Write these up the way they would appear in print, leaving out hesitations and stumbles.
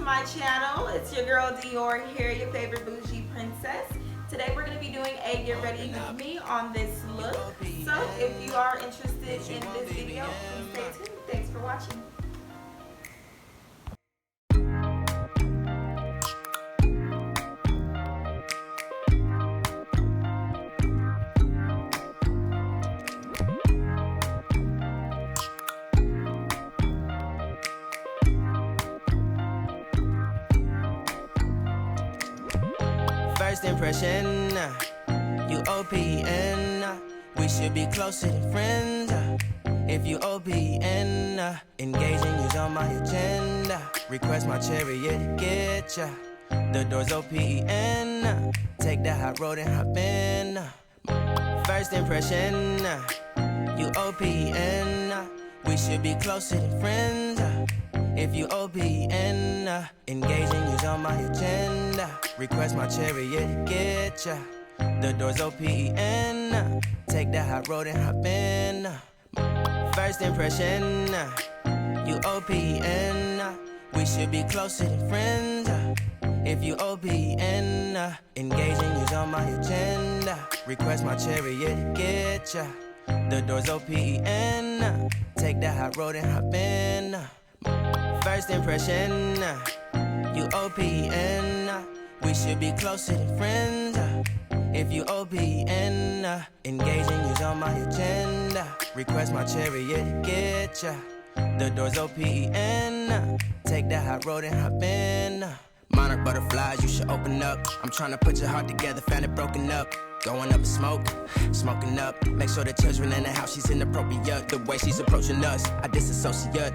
my channel. It's your girl Dior here, your favorite bougie princess. Today we're going to be doing a get ready with me on this look. So if you are interested in this video, please stay tuned. Thanks for watching. First impression, you OPN. We should be closer than friends. If you OPN, engaging you's on my agenda. Request my chariot, get ya. The door's OPN. Take the hot road and hop in. First impression, you OPN. We should be closer than friends. If you OPN, engaging you's on my agenda. Request my chariot, get ya. The door's OPN. Take the hot road and hop in. First impression, you OPN. We should be closer than friends. If you OPN, engaging you's on my agenda. Request my chariot, get ya. The door's OPN. Take the hot road and hop in. First impression, you OPN. We should be closer than friends. If you OPN, engaging you's on my agenda. Request my chariot, get ya. The door's OPN. Take the hot road and hop in. Monarch butterflies, you should open up. I'm trying to put your heart together, found it broken up. Going up in smoke, smoking up. Make sure the children in the house, she's inappropriate. The way she's approaching us, I disassociate.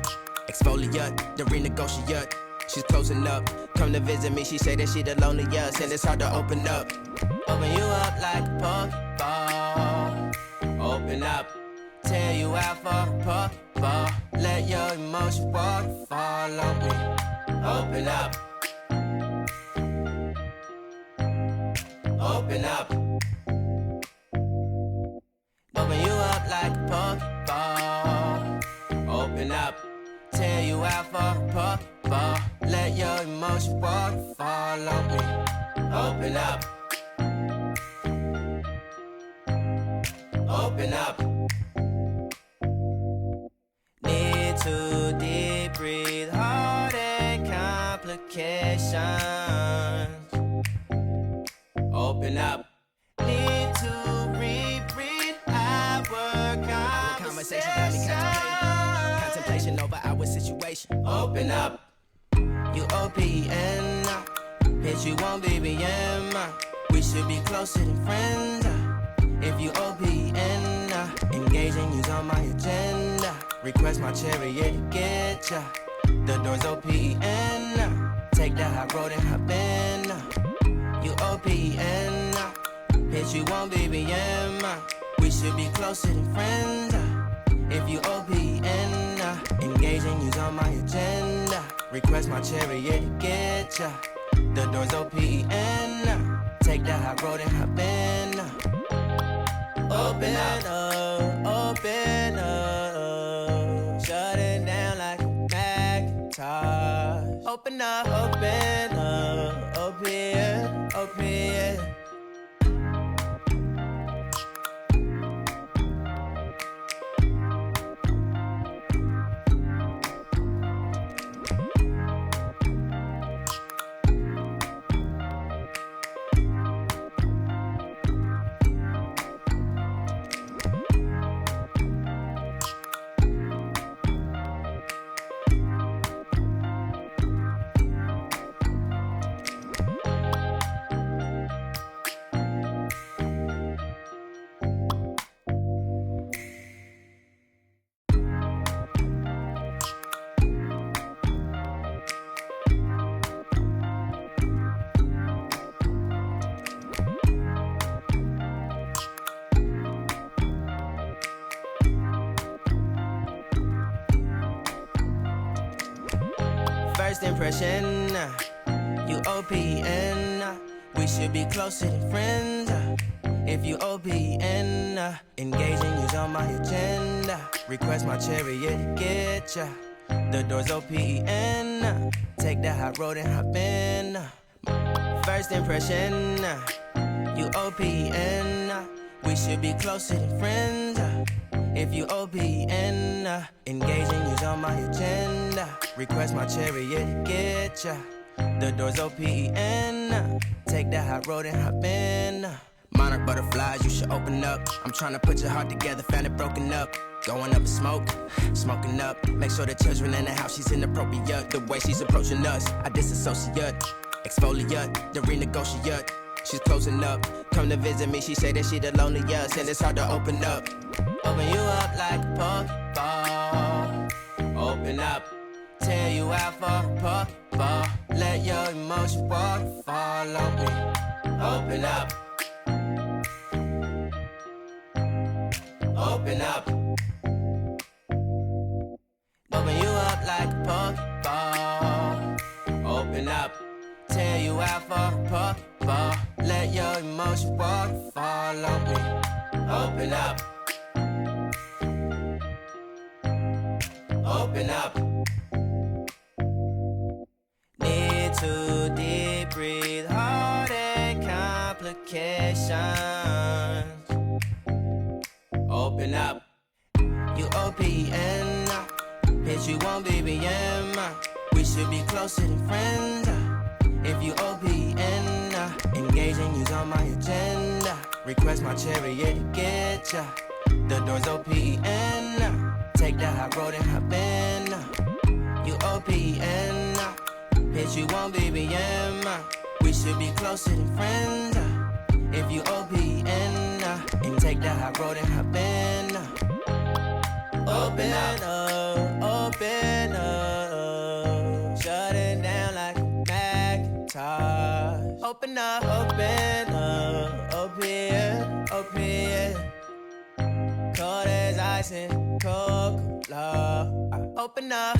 Exfoliate, the renegotiate. She's closing up. Come to visit me, she say that she the loneliest, and it's hard to open up. Open you up like a Pokeball. Open up, tear you out for a Pokeball. Let your emotion waterfall on me. Open up. Open up. Open you up like a Pokeball. Open up. Tear you out for a Pokeball. Let your emotion waterfall on me. Open up. Open up. Need to deep breathe, heartache complications. Open up. Need to reread our conversation. Got me contemplation over our situation. Open up. You OPN. Bitch, you won't BBM. We should be closer than friends. If you OPN, engaging you's on my agenda. Request my chariot, get ya. The door's OPN. Take the hot road and hop in. You OPN. Bitch, you won't BBM. We should be closer than friends. If you OPN, engaging you's on my agenda. Request my chariot, get ya. The door's OPN. Take the hot road and hop in. Open up, open up. Shut it down like a Macintosh. Open up, open, open. First impression, you OPN. We should be closer than friends. If you OPN, engaging you's on my agenda. Request my chariot, get ya. The door's open. Take the high road and hop in. First impression, you OPN. We should be closer than friends. If you OPN, engaging you's on my agenda. Request my chariot to get ya. The door's OPN. Take the high road and hop in. Monarch butterflies, you should open up. I'm trying to put your heart together, found it broken up. Going up in smoke, smoking up. Make sure the children in the house, she's inappropriate. The way she's approaching us, I disassociate. Exfoliate, the renegotiate. She's closing up. Come to visit me, she say that she the loneliest, and it's hard to open up. Open you up like a Pokeball. Open up, tear you out for a Pokeball. Let your emotion waterfall on me. Open up. Open up. Open you up like a Pokeball. Open up. Tear you out for a Pokeball. Let your emotion waterfall on me. Open up. Open up. Need to deep breathe, heart and complications. Open up. You OPN. Bitch, you won't BBM. We should be closer than friends. If you OPN, engaging you's on my agenda. Request my chariot to get ya. The door's OPN. Take the high road and hop in. You OPN. Bitch, you won't BBM. We should be closer than friends. If you OPN, and take the high road and hop in. Open up, open up. Shut it down like a Macintosh. Open up, open, open. Cold as ice and Coca-Cola. Open up.